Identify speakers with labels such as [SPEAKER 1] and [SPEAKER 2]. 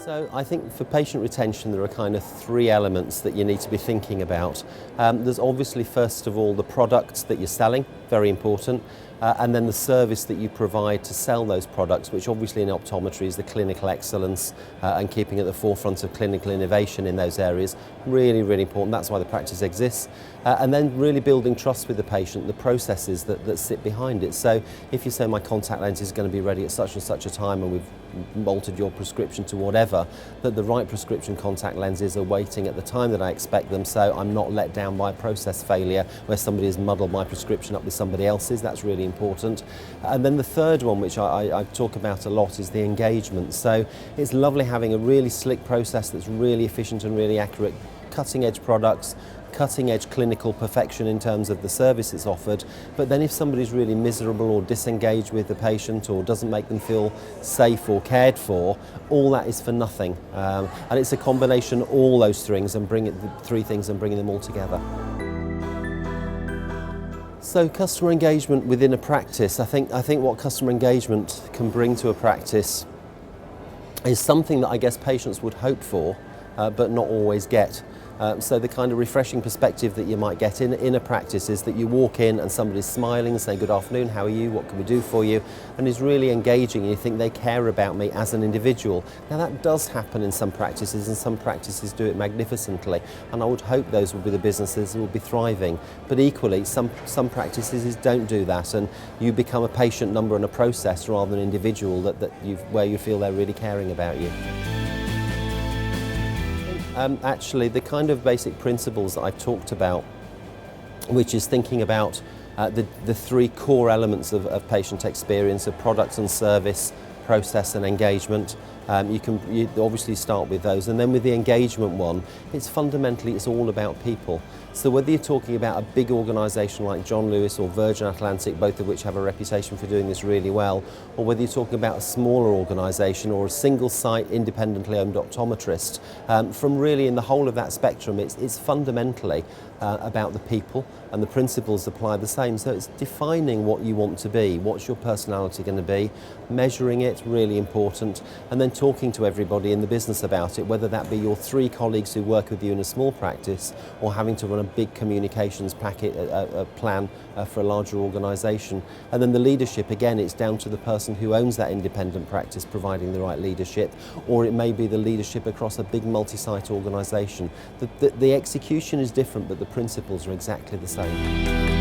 [SPEAKER 1] So I think for patient retention there are kind of three elements that you need to be thinking about. There's obviously first of all the products that you're selling, very important, and then the service that you provide to sell those products, which obviously in optometry is the clinical excellence and keeping at the forefront of clinical innovation in those areas. Really, really important. That's why the practice exists. And then really building trust with the patient, the processes that sit behind it. So if you say my contact lens is going to be ready at such and such a time and we've altered your prescription to whatever, that the right prescription contact lenses are waiting at the time that I expect them, so I'm not let down by a process failure where somebody has muddled my prescription up with somebody else's. That's really important. And then the third one, which I talk about a lot, is the engagement. So it's lovely having a really slick process that's really efficient and really accurate, cutting edge products, cutting edge clinical perfection in terms of the service it's offered, but then if somebody's really miserable or disengaged with the patient or doesn't make them feel safe or cared for, all that is for nothing. And it's a combination of all those things and bringing them all together. So customer engagement within a practice, I think what customer engagement can bring to a practice is something that I guess patients would hope for, but not always get. So the kind of refreshing perspective that you might get in a practice is that you walk in and somebody's smiling and saying, "Good afternoon, how are you, what can we do for you?" and is really engaging, and you think they care about me as an individual. Now that does happen in some practices, and some practices do it magnificently, and I would hope those would be the businesses that will be thriving. But equally, some practices don't do that, and you become a patient number and a process rather than an individual where you feel they're really caring about you. Actually, the kind of basic principles that I've talked about, which is thinking about the three core elements of patient experience, of product and service, process and engagement. You obviously start with those, and then with the engagement one, it's all about people. So whether you're talking about a big organisation like John Lewis or Virgin Atlantic, both of which have a reputation for doing this really well, or whether you're talking about a smaller organisation or a single site independently owned optometrist, from really in the whole of that spectrum, it's fundamentally about the people, and the principles apply the same. So it's defining what you want to be, what's your personality going to be, measuring it, really important, and then talking to everybody in the business about it, whether that be your 3 colleagues who work with you in a small practice or having to run a big communications packet, a plan for a larger organisation. And then the leadership, again, it's down to the person who owns that independent practice providing the right leadership, or it may be the leadership across a big multi-site organisation. The execution is different, but the principles are exactly the same.